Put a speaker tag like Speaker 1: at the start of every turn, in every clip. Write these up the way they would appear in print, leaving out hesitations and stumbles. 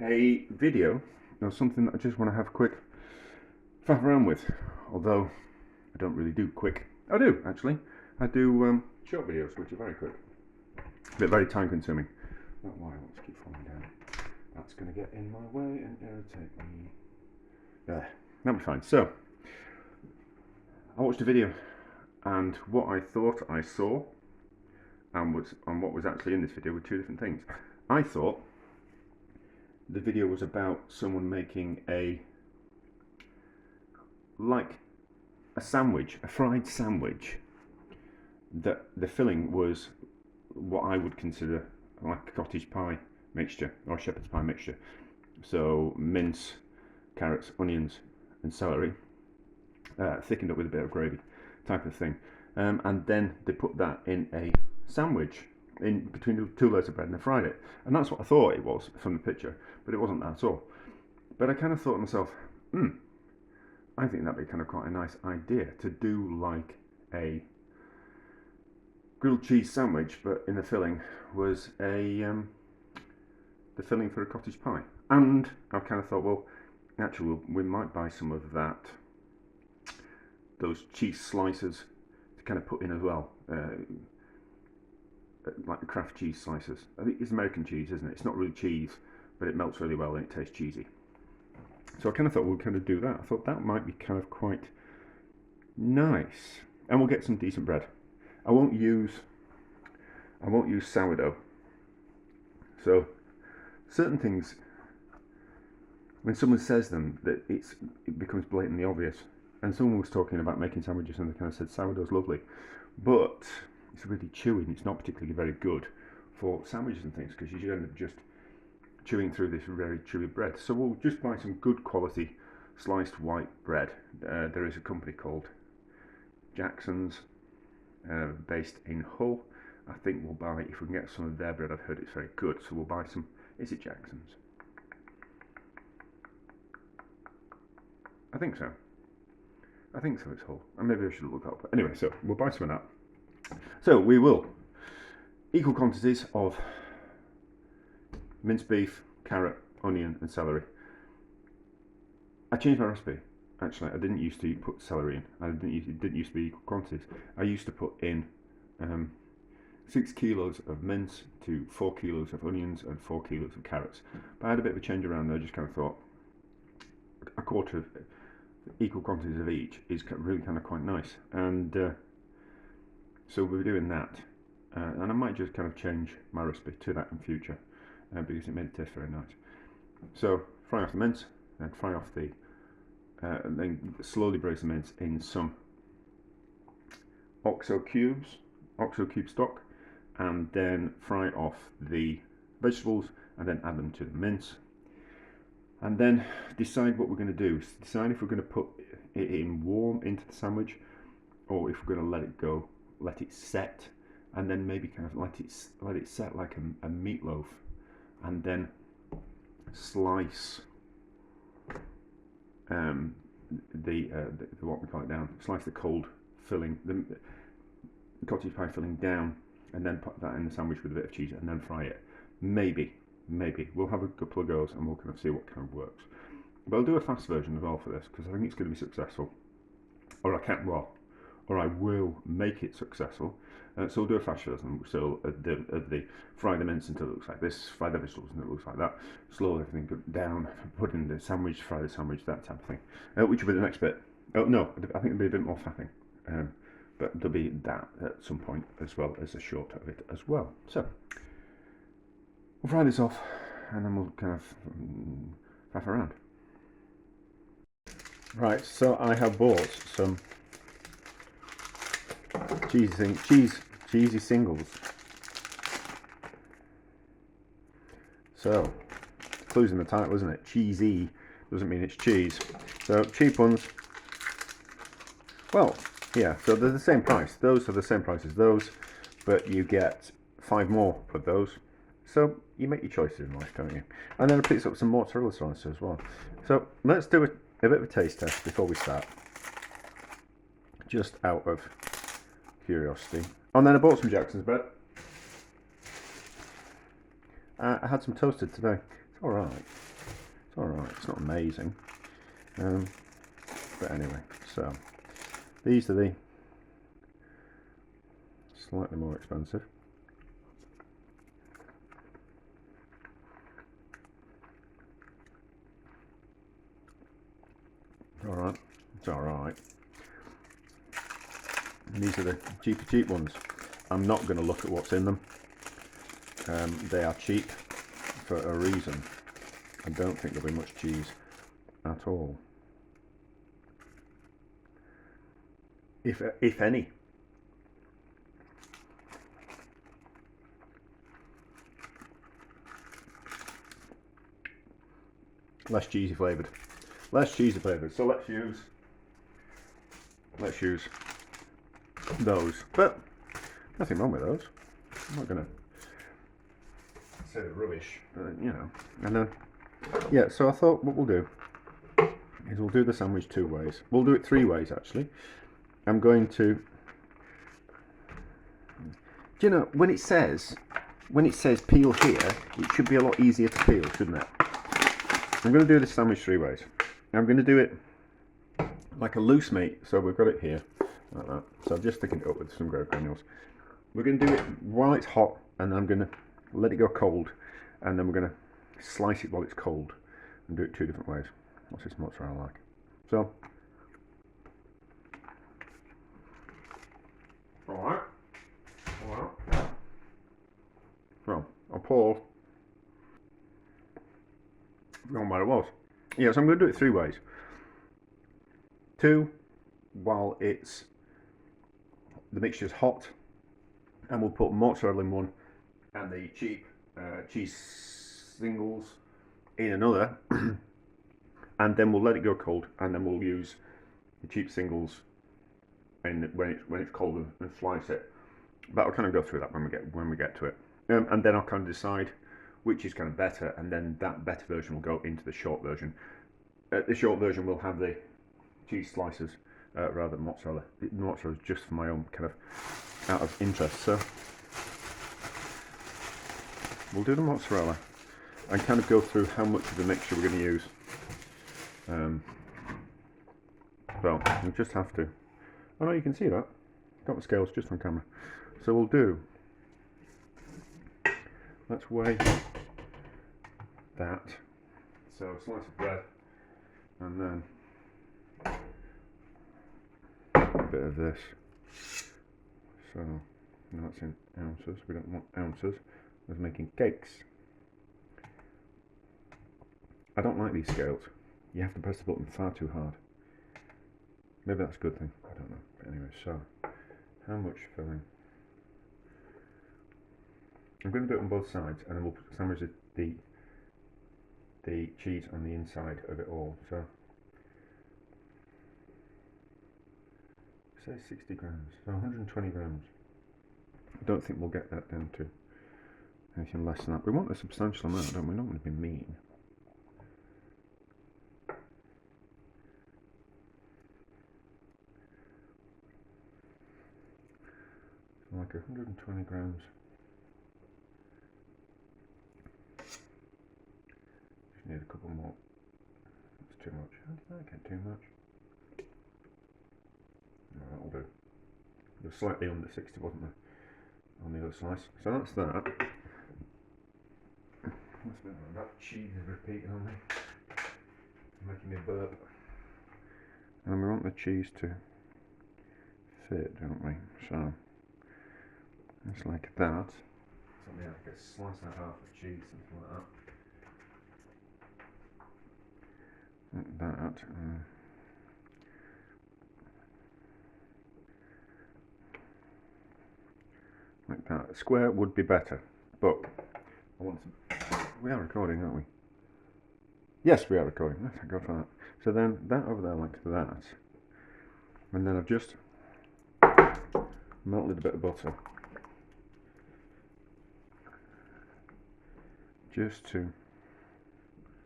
Speaker 1: a video of something that I just want to have a quick faff around with. Although I don't really do quick. I do actually. I do short videos, which are very quick, but very time consuming. Not why I want to keep falling down. That's going to get in my way and irritate me. There, that'll be fine. So I watched a video, and what I thought I saw and what was actually in this video were two different things. I thought the video was about someone making a sandwich, a fried sandwich, that the filling was what I would consider like a cottage pie mixture or shepherd's pie mixture. So mince, carrots, onions and celery, thickened up with a bit of gravy type of thing, and then they put that in a sandwich in between the two loaves of bread and they fried it. And that's what I thought it was from the picture, but it wasn't that at all. But I kind of thought to myself, I think that'd be kind of quite a nice idea to do like a grilled cheese sandwich, but in the filling was the filling for a cottage pie. And I kind of thought, well, actually we might buy some of that, those cheese slices to kind of put in as well, like the Kraft cheese slices. I think it's American cheese, isn't it? It's not really cheese, but it melts really well and it tastes cheesy. So I kind of thought we'd kind of do that. I thought that might be kind of quite nice, and we'll get some decent bread. I won't use sourdough. So certain things, when someone says them, that it becomes blatantly obvious. And someone was talking about making sandwiches and they kind of said sourdough's lovely, but it's really chewy and it's not particularly very good for sandwiches and things, because you end up just chewing through this very chewy bread. So we'll just buy some good quality sliced white bread. There is a company called Jackson's, based in Hull. I think we'll buy, if we can get some of their bread, I've heard it's very good, so we'll buy some. Is it Jackson's? I think so. I think so, it's Hull. And maybe I should look up. But anyway, so we'll buy some of that. So we will equal quantities of minced beef, carrot, onion and celery. I changed my recipe. Actually, I didn't used to put celery in. It didn't used to be equal quantities. I used to put in 6 kilos of mince to 4 kilos of onions and 4 kilos of carrots. But I had a bit of a change around there. I just kind of thought a quarter of equal quantities of each is really kind of quite nice. And so we're doing that. And I might just kind of change my recipe to that in future, because it made it taste very nice. So fry off the mince, then fry off the and then slowly braise the mince in some oxo cube stock, and then fry off the vegetables and then add them to the mince. And then decide what we're going to do. Decide if we're going to put it in warm into the sandwich, or if we're going to let it go, let it set, and then maybe kind of let it set like a meatloaf, and then slice the what we call it down. Slice the cold filling, the cottage pie filling down, and then put that in the sandwich with a bit of cheese, and then fry it. Maybe we'll have a couple of goes and we'll kind of see what kind of works. But I'll do a fast version as well for this, because I think it's going to be successful, or I will make it successful. So we'll do a fast version. So the fry the mince until it looks like this, fry the vegetables until it looks like that, slow everything down, put in the sandwich, fry the sandwich, that type of thing. Which will be the next bit. Oh no, I think there'll be a bit more faffing, but there'll be that at some point, as well as a short of it as well. So we'll fry this off, and then we'll kind of faff around. Right, so I have bought some cheesy singles. So, clues in the title, isn't it? Cheesy doesn't mean it's cheese. So, cheap ones. Well, yeah, so they're the same price. Those are the same price as those, but you get 5 more of those. So, you make your choices in life, don't you? And then I picked up some mozzarella slices as well. So, let's do a bit of a taste test before we start. Just out of curiosity. And then I bought some Jackson's bread. I had some toasted today. It's alright. It's alright. It's not amazing. But anyway, so these are the slightly more expensive. Alright, it's alright. These are the cheap ones. I'm not going to look at what's in them. They are cheap for a reason. I don't think there'll be much cheese at all. If any. Less cheesy flavoured. Less cheesy flavoured. So let's use those. But nothing wrong with those. I'm not gonna say they're rubbish, you know. And then yeah, so I thought what we'll do is we'll do the sandwich 2 ways. We'll do it 3 ways actually. I'm going to, do you know, when it says peel here, it should be a lot easier to peel, shouldn't it? I'm going to do this sandwich 3 ways. I'm going to do it like a loose meat, so we've got it here, like that. So I'm just sticking it up with some granules. We're going to do it while it's hot, and I'm going to let it go cold, and then we're going to slice it while it's cold, and do it 2 different ways. What's this mozzarella like? So, alright. Well, I'll pause on where it was. Yeah, so I'm going to do it 3 ways. 2 while the mixture's hot, and we'll put mozzarella in one and the cheap cheese singles in another, and then we'll let it go cold, and then we'll use the cheap singles when it's cold and slice it. But I'll kind of go through that when we get to it, and then I'll kind of decide which is kind of better, and then that better version will go into the short version. The short version will have the cheese slices rather than mozzarella. The mozzarella is just for my own kind of out of interest. So we'll do the mozzarella and kind of go through how much of the mixture we're going to use. Well, we just have to. Oh no, you can see that. Got the scales just on camera. So we'll do. Let's weigh that. So a slice of bread, and then a bit of this. So that's in ounces. We don't want ounces. I was making cakes. I don't like these scales. You have to press the button far too hard. Maybe that's a good thing. I don't know. But anyway, so how much filling? I'm going to do it on both sides, and then we'll sandwich the cheese on the inside of it all. So say 60 grams, so 120 grams. I don't think we'll get that down to anything less than that. We want a substantial amount, don't we? We don't want to be mean. Like 120 grams. Just need a couple more. That's too much. How did that get too much? No, that'll do. It was slightly under 60, wasn't there? On the other slice. So that's that. That cheese is repeating on me. Making me burp. And we want the cheese to fit, don't we? So it's like that. Something like a slice and a half of cheese, something like that. Like that. Like that. Square would be better, but I want to. We are recording, aren't we? Yes, we are recording. Thank God for that. So then that over there like that, and then I've just melted a bit of butter. Just to,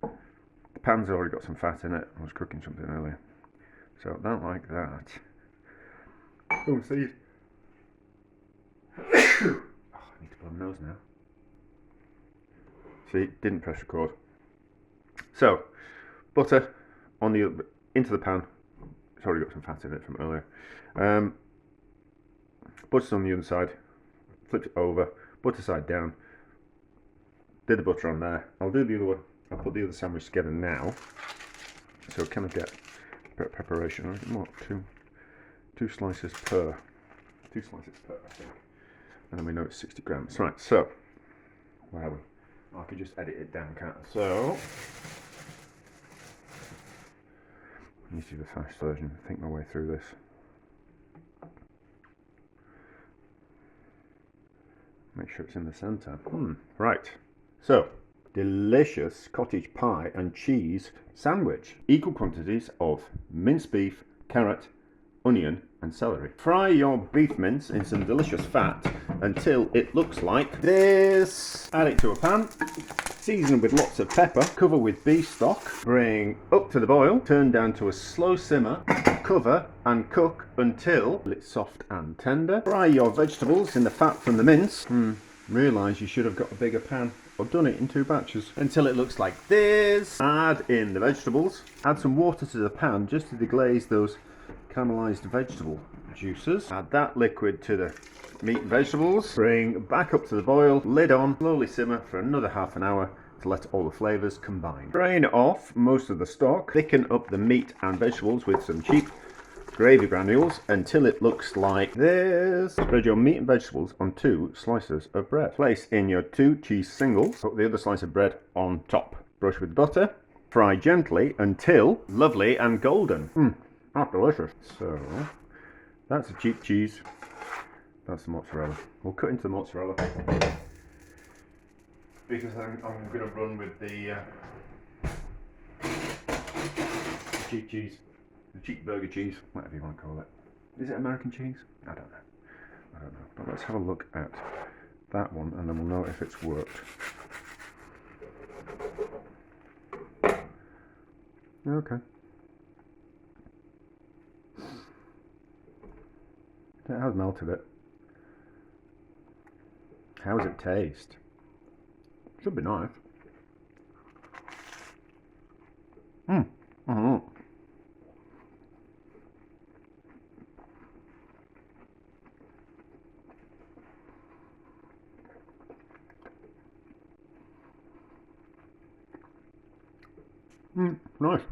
Speaker 1: the pan's already got some fat in it. I was cooking something earlier, so that like that. Oh, see. Oh, I need to blow my nose now. See, didn't press record. So, butter on the into the pan. It's already got some fat in it from earlier. Butter's on the other side. Flip it over. Butter side down. Did the butter on there. I'll do the other one. I'll put the other sandwich together now. So can I get a bit of preparation? What? Two slices per. 2 slices per, I think. And then we know it's 60 grams. Right. So where are we? I could just edit it down, can't I? So. Let me see the fast version. Think my way through this. Make sure it's in the centre. Right. So, delicious cottage pie and cheese sandwich. Equal quantities of minced beef, carrot, onion and celery. Fry your beef mince in some delicious fat until it looks like this. Add it to a pan. Season with lots of pepper. Cover with beef stock. Bring up to the boil. Turn down to a slow simmer. Cover and cook until it's soft and tender. Fry your vegetables in the fat from the mince. Realise you should have got a bigger pan. I've done it in 2 batches until it looks like this. Add in the vegetables. Add some water to the pan just to deglaze those caramelized vegetable juices. Add that liquid to the meat and vegetables. Bring back up to the boil. Lid on. Slowly simmer for another half an hour to let all the flavours combine. Drain off most of the stock. Thicken up the meat and vegetables with some cheap gravy granules until it looks like this. Spread your meat and vegetables on 2 slices of bread. Place in your 2 cheese singles. Put the other slice of bread on top. Brush with butter. Fry gently until lovely and golden. That's delicious. So, that's a cheap cheese. That's the mozzarella. We'll cut into the mozzarella because I'm going to run with the cheap cheese. The cheap burger cheese, whatever you want to call it. Is it American cheese? I don't know. But let's have a look at that one and then we'll know if it's worked. Okay. It has melted it. How does it taste? Should be nice. Nice.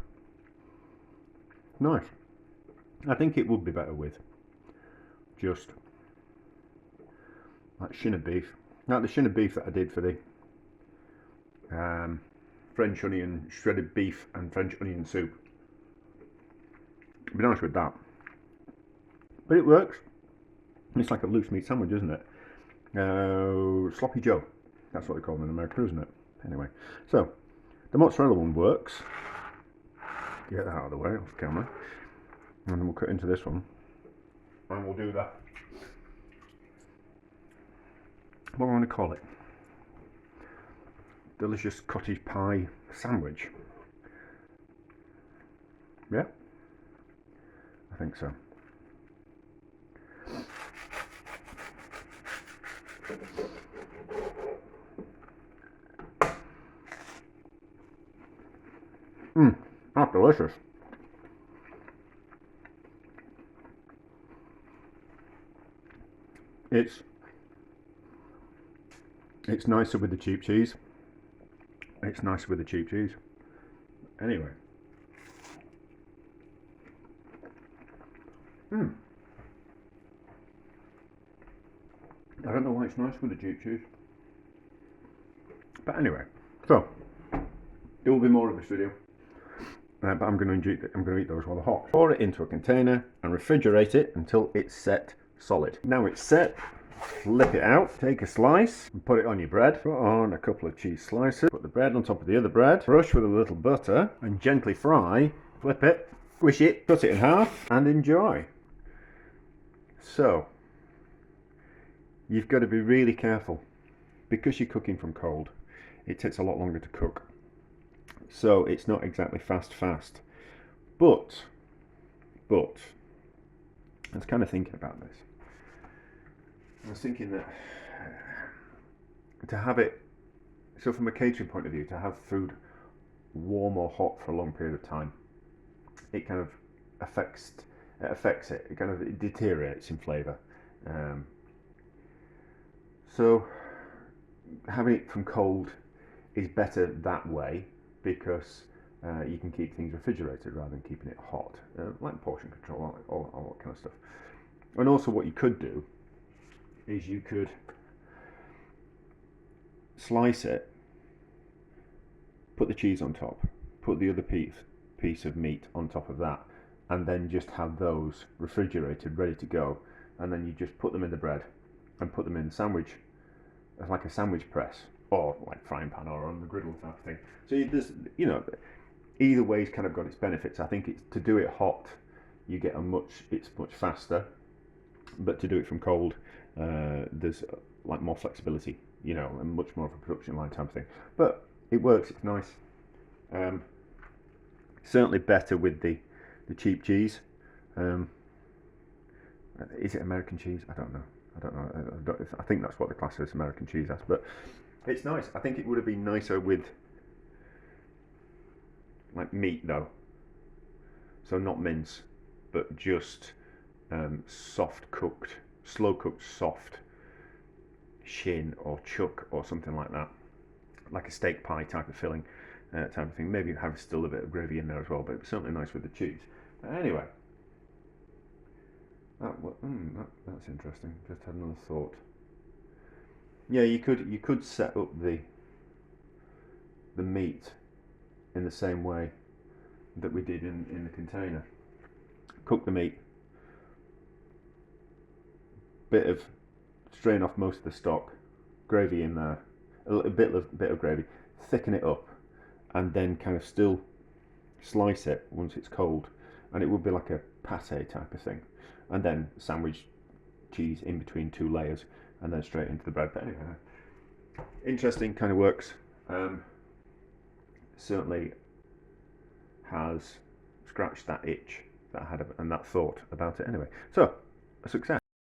Speaker 1: Nice. I think it would be better with just like shin of beef. Like the shin of beef that I did for the French onion, shredded beef and French onion soup. It'd be nice with that. But it works. It's like a loose meat sandwich, isn't it? Sloppy Joe. That's what they call them in America, isn't it? Anyway, so the mozzarella one works. Get that out of the way off camera. And then we'll cut into this one. And we'll do that. What do I want to call it? Delicious cottage pie sandwich. Yeah? I think so. That's delicious. It's nicer with the cheap cheese. It's nicer with the cheap cheese. Anyway. I don't know why it's nice with the cheap cheese. But anyway, so there will be more of this video. But I'm going to eat those while they're hot. Pour it into a container and refrigerate it until it's set solid. Now it's set, flip it out, take a slice and put it on your bread. Put on a couple of cheese slices, put the bread on top of the other bread, brush with a little butter and gently fry, flip it, squish it, cut it in half and enjoy. So, you've got to be really careful because you're cooking from cold. It takes a lot longer to cook. So it's not exactly fast, but I was kind of thinking about this. I was thinking that to have it, so from a catering point of view, to have food warm or hot for a long period of time, it kind of affects it. It kind of deteriorates in flavour. Um, so having it from cold is better that way because you can keep things refrigerated rather than keeping it hot, like portion control, all that kind of stuff. And also, what you could do is you could slice it, put the cheese on top, put the other piece of meat on top of that, and then just have those refrigerated, ready to go. And then you just put them in the bread and put them in the sandwich, like a sandwich press, or like frying pan or on the griddle type of thing. So there's, either way's kind of got its benefits. I think it's to do it hot, you get it's much faster, but to do it from cold, there's like more flexibility, and much more of a production line type of thing. But it works. It's nice. Certainly better with the cheap cheese. Is it American cheese? I don't know. I think that's what the class is, American cheese as. But it's nice. I think it would have been nicer with like meat though. So not mince, but just soft cooked, slow cooked, soft shin or chuck or something like that, like a steak pie type of filling, type of thing. Maybe have still a bit of gravy in there as well, but it's certainly nice with the cheese. Anyway, that's interesting. Just had another thought. Yeah, you could set up the meat in the same way that we did in the container. Cook the meat, strain off most of the stock, gravy in there, a bit of gravy, thicken it up, and then kind of still slice it once it's cold, and it would be like a pate type of thing, and then sandwich cheese in between two layers, and then straight into the bread. But anyway, interesting, kind of works. Certainly has scratched that itch that I had and that thought about it anyway. So, a success.